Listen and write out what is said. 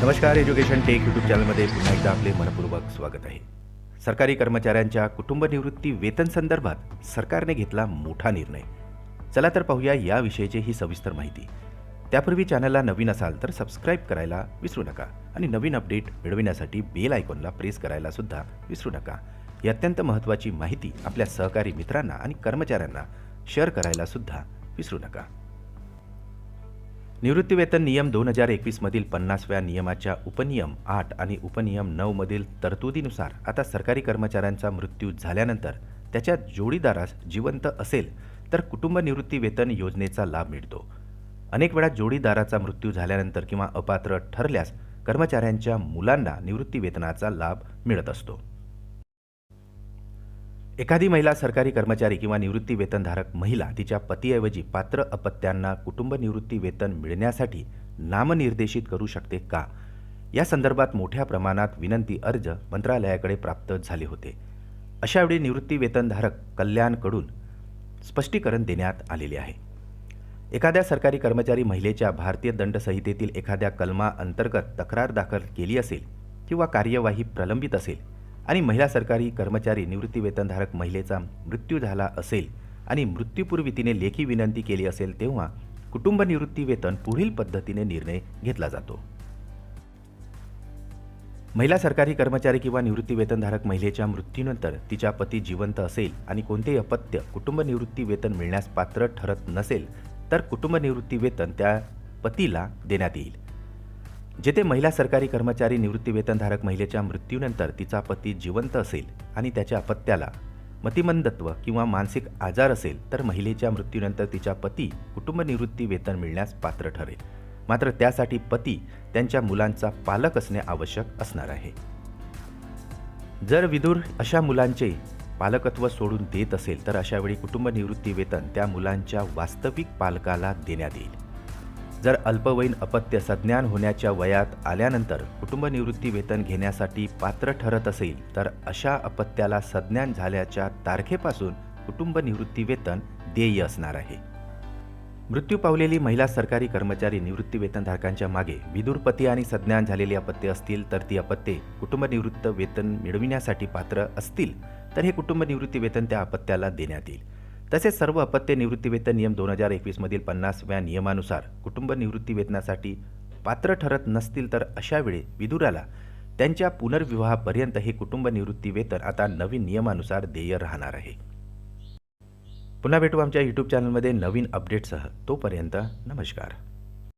नमस्कार. Education take YouTube चॅनलमध्ये पुन्हा एकदा आपले मनपूर्वक स्वागत आहे. सरकारी कर्मचाऱ्यांच्या कुटुंब निवृत्ती वेतन संदर्भात सरकारने घेतला मोठा निर्णय. चला तर पाहूया याविषयीची ही सविस्तर माहिती. त्यापूर्वी चॅनलला नवीन असाल तर सबस्क्राईब करायला विसरू नका आणि नवीन अपडेट मिळविण्यासाठी बेल आयकॉनला प्रेस करायला सुद्धा विसरू नका. ही अत्यंत महत्त्वाची माहिती आपल्या सहकारी मित्रांना आणि कर्मचाऱ्यांना शेअर करायला सुद्धा विसरू नका. निवृत्तीवेतन नियम 2021 मधील 50व्या नियमाच्या उपनियम 8 आणि उपनियम 9 मधील तरतुदीनुसार आता सरकारी कर्मचाऱ्यांचा मृत्यू झाल्यानंतर त्याच्या जोडीदारास जिवंत असेल तर कुटुंब निवृत्ती वेतन योजनेचा लाभ मिळतो. अनेक वेळा जोडीदाराचा मृत्यू झाल्यानंतर किंवा अपात्र ठरल्यास कर्मचाऱ्यांच्या मुलांना निवृत्ती वेतनाचा लाभ मिळत असतो. एखादी महिला सरकारी कर्मचारी किंवा निवृत्ती वेतनधारक महिला तिच्या पतीऐवजी पात्र अपत्यांना कुटुंब निवृत्ती वेतन मिळण्यासाठी नामनिर्देशित करू शकते का, या संदर्भात मोठ्या प्रमाणात विनंती अर्ज मंत्रालयाकडे प्राप्त झाले होते. अशावेळी निवृत्ती वेतनधारक कल्याणकडून स्पष्टीकरण देण्यात आलेले आहे. एखाद्या सरकारी कर्मचारी महिलेच्या भारतीय दंड संहितेतील एखाद्या कलमाअंतर्गत तक्रार दाखल केली असेल किंवा कार्यवाही प्रलंबित असेल आणि महिला सरकारी कर्मचारी निवृत्ती वेतनधारक महिलेचा मृत्यू झाला असेल आणि मृत्यूपूर्वी तिने लेखी विनंती केली असेल तेव्हा कुटुंब निवृत्ती वेतन पुढील पद्धतीने निर्णय घेतला जातो. महिला सरकारी कर्मचारी किंवा निवृत्ती वेतनधारक महिलेच्या मृत्यूनंतर तिचा पती जिवंत असेल आणि कोणतेही अपत्य कुटुंब निवृत्ती वेतन मिळण्यास पात्र ठरत नसेल तर कुटुंब निवृत्ती वेतन त्या पतीला देण्यात येईल. जेथे महिला सरकारी कर्मचारी निवृत्ती वेतनधारक महिलेच्या मृत्यूनंतर तिचा पती जिवंत असेल आणि त्याच्या अपत्याला मतिमंदत्व किंवा मानसिक आजार असेल तर महिलेच्या मृत्यूनंतर तिचा पती कुटुंब निवृत्ती वेतन मिळण्यास पात्र ठरेल. मात्र त्यासाठी पती त्यांच्या मुलांचा पालक असणे आवश्यक असणार आहे. जर विधूर अशा मुलांचे पालकत्व सोडून देत असेल तर अशावेळी कुटुंब निवृत्ती वेतन त्या मुलांच्या वास्तविक पालकाला देण्यात येईल. जर अल्पवयीन अपत्य सज्ञान होण्याच्या वयात आल्यानंतर कुटुंब निवृत्ती वेतन घेण्यासाठी पात्र ठरत असेल तर अशा अपत्याला सज्ञान झाल्याच्या तारखेपासून कुटुंब निवृत्ती वेतन देय असणार आहे. मृत्यू पावलेली महिला सरकारी कर्मचारी निवृत्ती वेतनधारकांच्या मागे विधुर पती आणि सज्ञान झालेली अपत्ये असतील तर ती अपत्ये कुटुंब निवृत्त वेतन मिळविण्यासाठी पात्र असतील तर हे कुटुंब निवृत्ती वेतन त्या अपत्याला देण्यात येईल. तसेच सर्व अपत्य निवृत्ती वेतन नियम 2021 मधील 50व्या नियमानुसार कुटुंब निवृत्ती वेतनासाठी पात्र ठरत नसतील तर अशावेळी विधुराला त्यांच्या पुनर्विवाहापर्यंत हे कुटुंब निवृत्ती वेतन आता नवीन नियमानुसार देय राहणार आहे. पुन्हा भेटू आमच्या यूट्यूब चॅनलमध्ये नवीन अपडेटसह. तोपर्यंत नमस्कार.